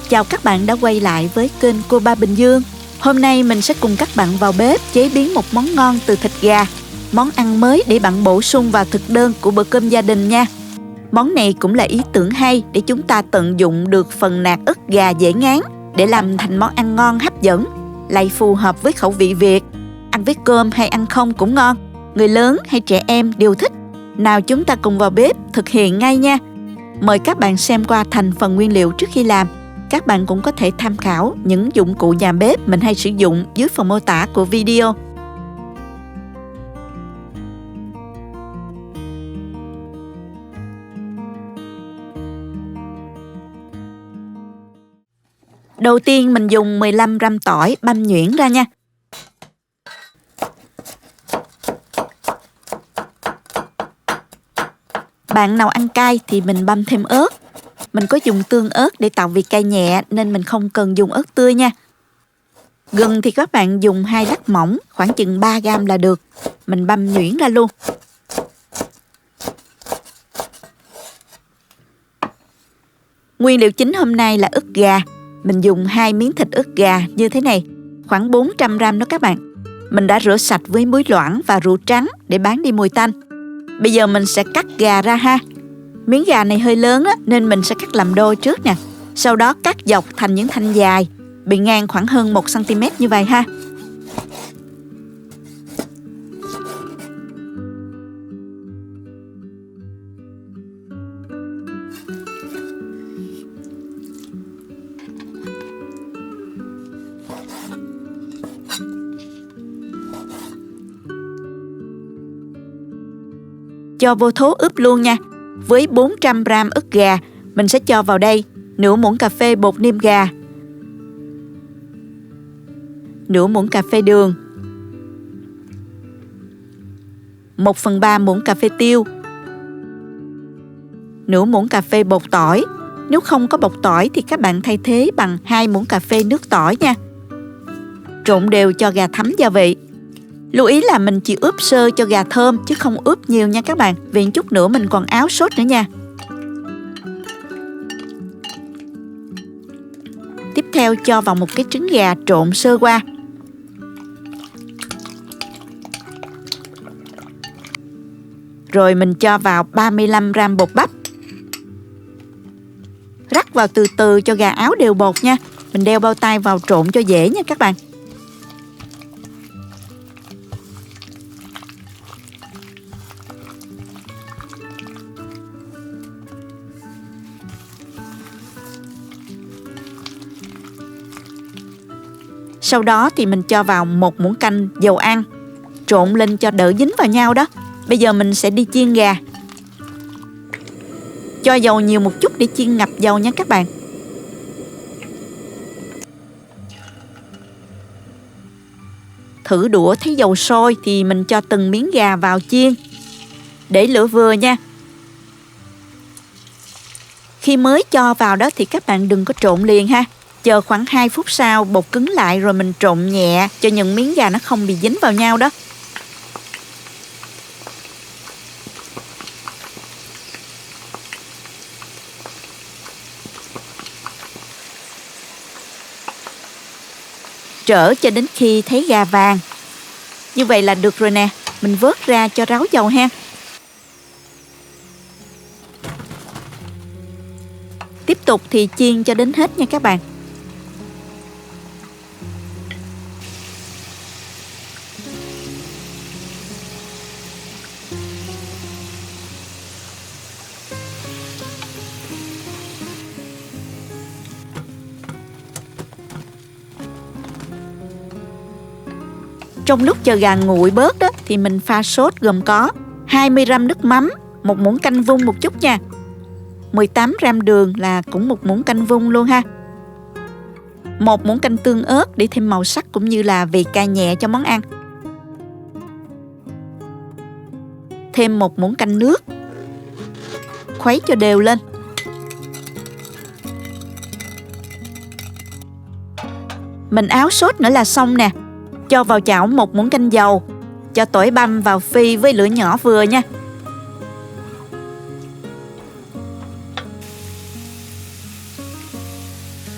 Chào các bạn đã quay lại với kênh Cô Ba Bình Dương. Hôm nay mình sẽ cùng các bạn vào bếp chế biến một món ngon từ thịt gà. Món ăn mới để bạn bổ sung vào thực đơn của bữa cơm gia đình nha. Món này cũng là ý tưởng hay để chúng ta tận dụng được phần nạc ức gà dễ ngán để làm thành món ăn ngon hấp dẫn, lại phù hợp với khẩu vị Việt. Ăn với cơm hay ăn không cũng ngon, người lớn hay trẻ em đều thích. Nào chúng ta cùng vào bếp thực hiện ngay nha. Mời các bạn xem qua thành phần nguyên liệu trước khi làm. Các bạn cũng có thể tham khảo những dụng cụ nhà bếp mình hay sử dụng dưới phần mô tả của video. Đầu tiên mình dùng 15 gram tỏi băm nhuyễn ra nha. Bạn nào ăn cay thì mình băm thêm ớt. Mình có dùng tương ớt để tạo vị cay nhẹ nên mình không cần dùng ớt tươi nha. Gừng thì các bạn dùng 2 lát mỏng, khoảng chừng 3 gram là được. Mình băm nhuyễn ra luôn. Nguyên liệu chính hôm nay là ức gà. Mình dùng 2 miếng thịt ức gà như thế này, khoảng 400 gram đó các bạn. Mình đã rửa sạch với muối loãng và rượu trắng để bán đi mùi tanh. Bây giờ mình sẽ cắt gà ra ha. Miếng gà này hơi lớn á, nên mình sẽ cắt làm đôi trước nè. Sau đó cắt dọc thành những thanh dài, bề ngang khoảng hơn 1 cm như vậy ha. Cho vô thố ướp luôn nha. Với 400 gram ức gà, mình sẽ cho vào đây nửa muỗng cà phê bột nêm gà, nửa muỗng cà phê đường, 1/3 muỗng cà phê tiêu, nửa muỗng cà phê bột tỏi. Nếu không có bột tỏi thì các bạn thay thế bằng 2 muỗng cà phê nước tỏi nha. Trộn đều cho gà thấm gia vị. Lưu ý là mình chỉ ướp sơ cho gà thơm chứ không ướp nhiều nha các bạn, vì chút nữa mình còn áo sốt nữa nha. Tiếp theo cho vào một cái trứng gà trộn sơ qua. Rồi mình cho vào 35 gram bột bắp. Rắc vào từ từ cho gà áo đều bột nha. Mình đeo bao tay vào trộn cho dễ nha các bạn. Sau đó thì mình cho vào 1 muỗng canh dầu ăn, trộn lên cho đỡ dính vào nhau đó. Bây giờ mình sẽ đi chiên gà. Cho dầu nhiều một chút để chiên ngập dầu nha các bạn. Thử đũa thấy dầu sôi thì mình cho từng miếng gà vào chiên. Để lửa vừa nha. Khi mới cho vào đó thì các bạn đừng có trộn liền ha. Chờ khoảng 2 phút sau bột cứng lại rồi mình trộn nhẹ cho những miếng gà nó không bị dính vào nhau đó. Trở cho đến khi thấy gà vàng. Như vậy là được rồi nè. Mình vớt ra cho ráo dầu ha. Tiếp tục thì chiên cho đến hết nha các bạn. Trong lúc chờ gà nguội bớt đó thì mình pha sốt gồm có 20 gram nước mắm, 1 muỗng canh vung một chút nha. 18 gram đường là cũng 1 muỗng canh vung luôn ha. 1 muỗng canh tương ớt để thêm màu sắc cũng như là vị cay nhẹ cho món ăn. Thêm 1 muỗng canh nước. Khuấy cho đều lên. Mình áo sốt nữa là xong nè. Cho vào chảo 1 muỗng canh dầu. Cho tỏi băm vào phi với lửa nhỏ vừa nha.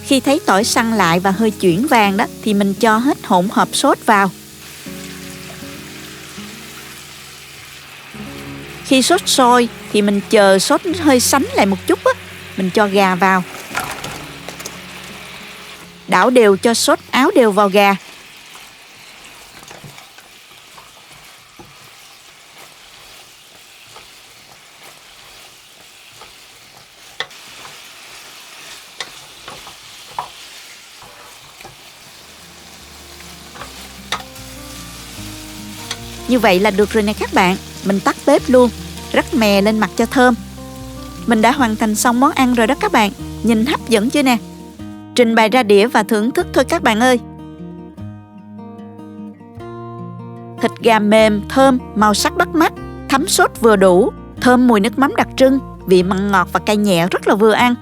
Khi thấy tỏi săn lại và hơi chuyển vàng đó thì mình cho hết hỗn hợp sốt vào. Khi sốt sôi thì mình chờ sốt hơi sánh lại một chút á, mình cho gà vào. Đảo đều cho sốt áo đều vào gà. Như vậy là được rồi nè các bạn. Mình tắt bếp luôn, rắc mè lên mặt cho thơm. Mình đã hoàn thành xong món ăn rồi đó các bạn. Nhìn hấp dẫn chưa nè? Trình bày ra đĩa và thưởng thức thôi các bạn ơi. Thịt gà mềm, thơm, màu sắc bắt mắt, thấm sốt vừa đủ, thơm mùi nước mắm đặc trưng, vị mặn ngọt và cay nhẹ rất là vừa ăn.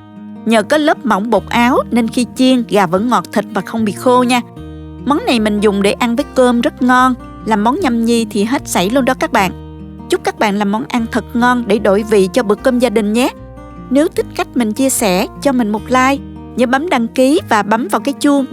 Nhờ có lớp mỏng bột áo nên khi chiên, gà vẫn ngọt thịt và không bị khô nha. Món này mình dùng để ăn với cơm rất ngon, làm món nhâm nhi thì hết sảy luôn đó các bạn. Chúc các bạn làm món ăn thật ngon để đổi vị cho bữa cơm gia đình nhé. Nếu thích cách mình chia sẻ, cho mình một like, nhớ bấm đăng ký và bấm vào cái chuông